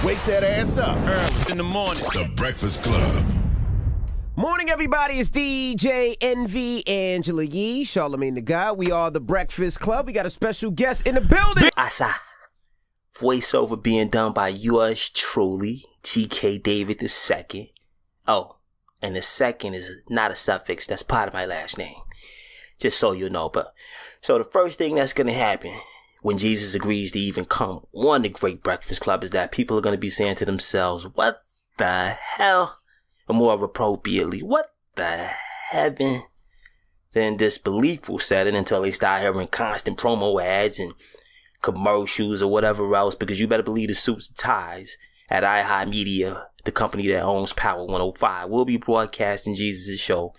Wake that ass up. Early in the morning. The Breakfast Club. Morning, everybody. It's DJ Envy, Angela Yee, Charlamagne the God. We are the Breakfast Club. We got a special guest in the building. Asa. Voiceover being done by yours truly, G.K. David II. Oh, and the second is not a suffix. That's part of my last name. Just so you know. But so the first thing that's going to happen when Jesus agrees to even come on the Great Breakfast Club is that people are going to be saying to themselves, what the hell? Or more appropriately, what the heaven? Then disbelief will set in until they start hearing constant promo ads and commercials or whatever else, because you better believe the suits and ties at iHeartMedia, the company that owns Power 105, will be broadcasting Jesus' show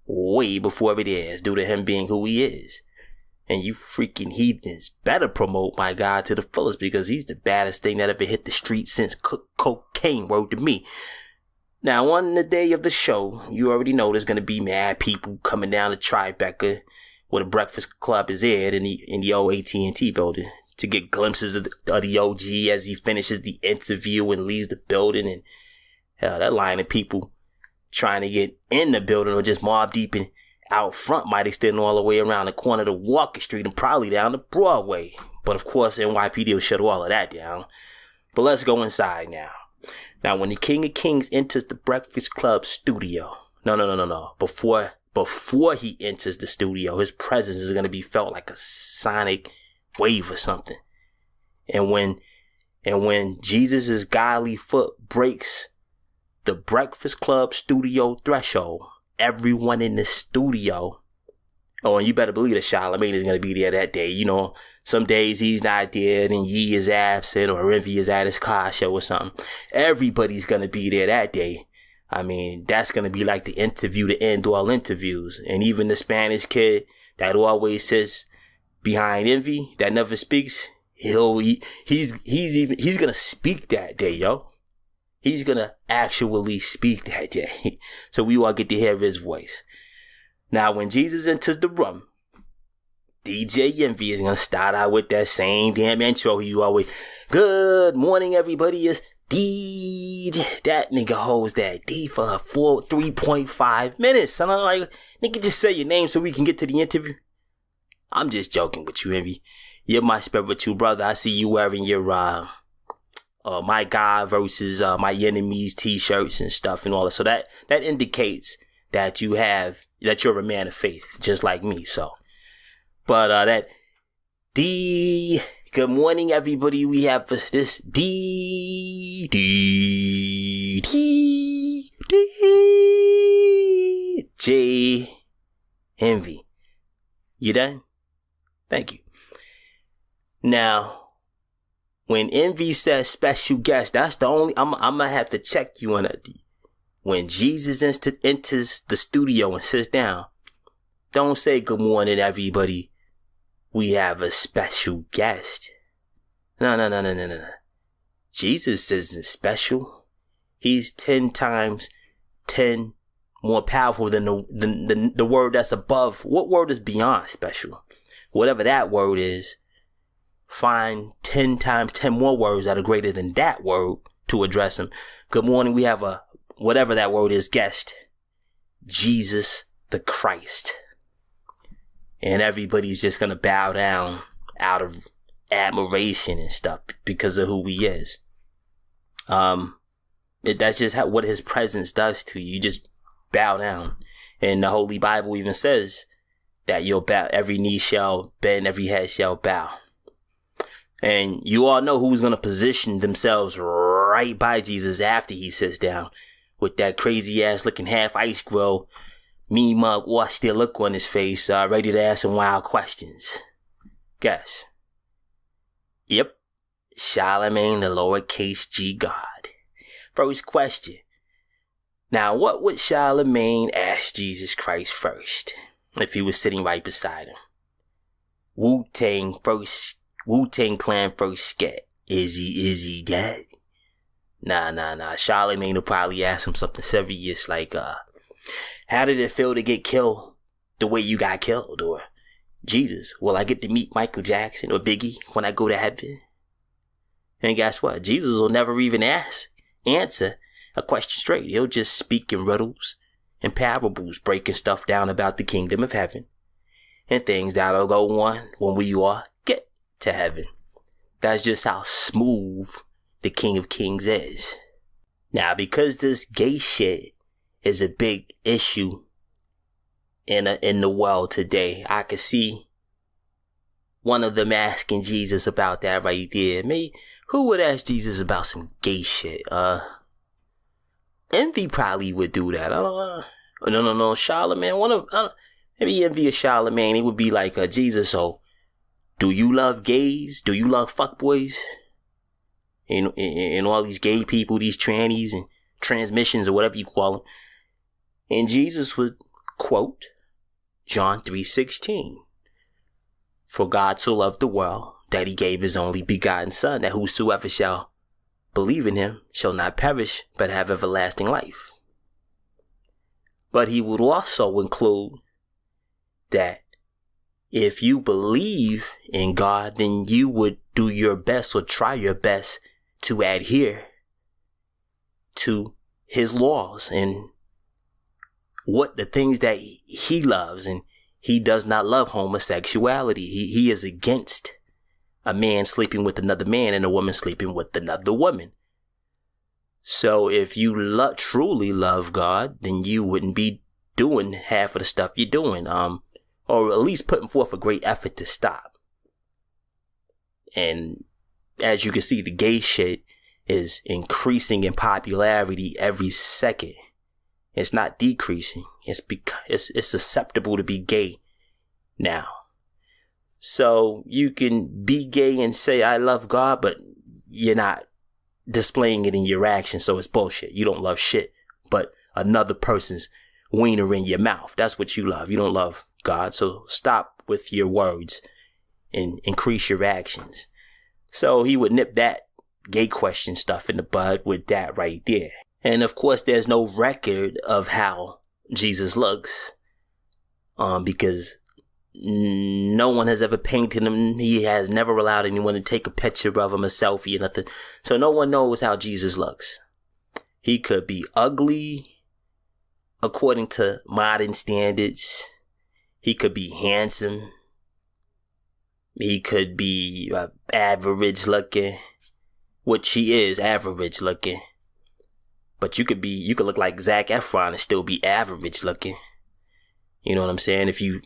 way before it is, due to him being who he is. And you freaking heathens better promote my God to the fullest, because he's the baddest thing that ever hit the street since cocaine, word to me. Now, on the day of the show, you already know there's going to be mad people coming down to Tribeca, where the Breakfast Club is aired in the old AT&T building, to get glimpses of the OG as he finishes the interview and leaves the building. And hell, that line of people trying to get in the building or just mob deep and out front might extend all the way around the corner to Walker Street and probably down to Broadway. But of course, NYPD will shut all of that down. But let's go inside now. Now, when the King of Kings enters the Breakfast Club studio, no. Before he enters the studio, his presence is going to be felt like a sonic wave or something. And when Jesus' godly foot breaks the Breakfast Club studio threshold, everyone in the studio, oh, and you better believe that Charlamagne is going to be there that day. You know, some days he's not there, and Yee is absent, or Envy is at his car show or something. Everybody's going to be there that day. I mean, that's going to be like the interview to end all interviews. And even the Spanish kid that always sits behind Envy, that never speaks, he's going to speak that day, yo. He's going to actually speak that day. So we all get to hear his voice. Now, when Jesus enters the room, DJ Envy is going to start out with that same damn intro you always, good morning, everybody. It's DJ. That nigga holds that D for 3.5 minutes. And I'm like, nigga, just say your name so we can get to the interview. I'm just joking with you, Envy. You're my spiritual brother. I see you wearing your, my God versus my enemies t-shirts and stuff and all that. So that indicates that you're a man of faith, just like me. So, but that D. Good morning, everybody. We have this DJ Envy. You done? Thank you. Now, when Envy says special guest, that's the only, I'm gonna have to check you on that. When Jesus enters the studio and sits down, don't say good morning, everybody. We have a special guest. No. Jesus isn't special. He's 10 times 10 more powerful than the word that's above. What word is beyond special? Whatever that word is, find 10 times 10 more words that are greater than that word to address him. Good morning. We have a, whatever that word is, guest. Jesus the Christ. And everybody's just going to bow down out of admiration and stuff because of who he is. That's just what his presence does to you. You just bow down. And the Holy Bible even says that you'll bow, every knee shall bend, every head shall bow. And you all know who's going to position themselves right by Jesus after he sits down with that crazy ass looking half ice grill, mean mug, watch their look on his face, ready to ask some wild questions. Guess. Yep. Charlamagne, the lowercase G God. First question. Now, what would Charlamagne ask Jesus Christ first if he was sitting right beside him? Wu-Tang Clan first scat. Is he dead? Nah. Charlamagne will probably ask him something serious like, how did it feel to get killed the way you got killed? Or, Jesus, will I get to meet Michael Jackson or Biggie when I go to heaven? And guess what? Jesus will never even answer a question straight. He'll just speak in riddles and parables, breaking stuff down about the kingdom of heaven and things that'll go on when we all get to heaven. That's just how smooth the King of Kings is. Now, because this gay shit is a big issue in the world today, I could see one of them asking Jesus about that right there. Me, who would ask Jesus about some gay shit? Envy probably would do that. I don't know. No. Charlemagne, maybe Envy or Charlemagne, it would be like, Jesus, so do you love gays? Do you love fuckboys? And all these gay people, these trannies and transmissions or whatever you call them. And Jesus would quote John 3:16. For God so loved the world that he gave his only begotten son, that whosoever shall believe in him shall not perish but have everlasting life. But he would also include that if you believe in God, then you would do your best or try your best to adhere to his laws and what the things that he loves. And he does not love homosexuality. He is against a man sleeping with another man and a woman sleeping with another woman. So if you truly love God, then you wouldn't be doing half of the stuff you're doing, or at least putting forth a great effort to stop. And as you can see, the gay shit is increasing in popularity every second. It's not decreasing. It's susceptible to be gay now. So you can be gay and say, I love God, but you're not displaying it in your actions. So it's bullshit. You don't love shit but another person's wiener in your mouth. That's what you love. You don't love God. So stop with your words and increase your actions. So he would nip that gay question stuff in the bud with that right there. And of course, there's no record of how Jesus looks, because no one has ever painted him. He has never allowed anyone to take a picture of him, a selfie or nothing. So no one knows how Jesus looks. He could be ugly according to modern standards. He could be handsome. He could be average looking, which he is average looking. But you could look like Zac Efron and still be average looking. You know what I'm saying? If you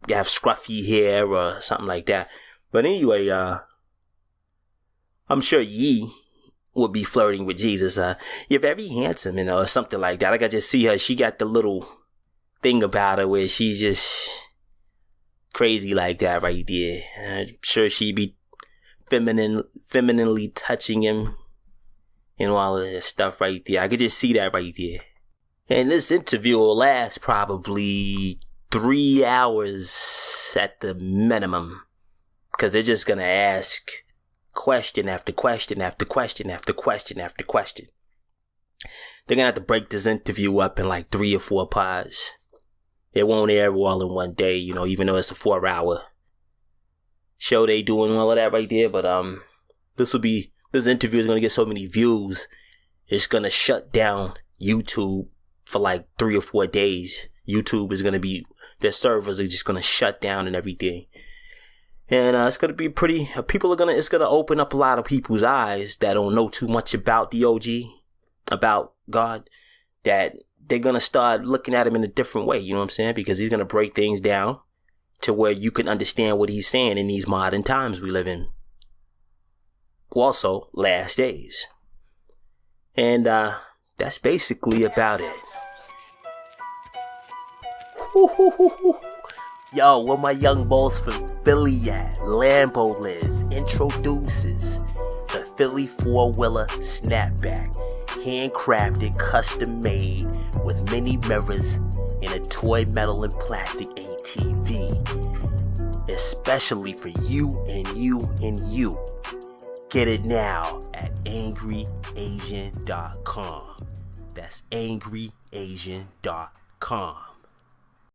have scruffy hair or something like that. But anyway, I'm sure Yee would be flirting with Jesus. You're very handsome, or something like that. I could just see her. She got the little thing about her where she's just crazy like that right there. I'm sure she'd be femininely touching him and all of that stuff right there. I could just see that right there. And this interview will last probably 3 hours at the minimum, because they're just going to ask question after question after question after question after question. They're going to have to break this interview up in like 3 or 4 parts. They won't air all in one day, even though it's a 4-hour show they doing all of that right there. But this interview is going to get so many views, it's going to shut down YouTube for like 3 or 4 days. YouTube is going to be, their servers are just going to shut down and everything. And it's going to be it's going to open up a lot of people's eyes that don't know too much about the OG, about God, that they're going to start looking at him in a different way. You know what I'm saying? Because he's going to break things down to where you can understand what he's saying in these modern times we live in. Also, last days. And that's basically about it. Yo, where my young boys from Philly at? Lambo Liz introduces the Philly 4-wheeler snapback. Handcrafted, custom made with mini mirrors and a toy metal and plastic ATV. Especially for you and you and you. Get it now at angryasian.com. That's angryasian.com.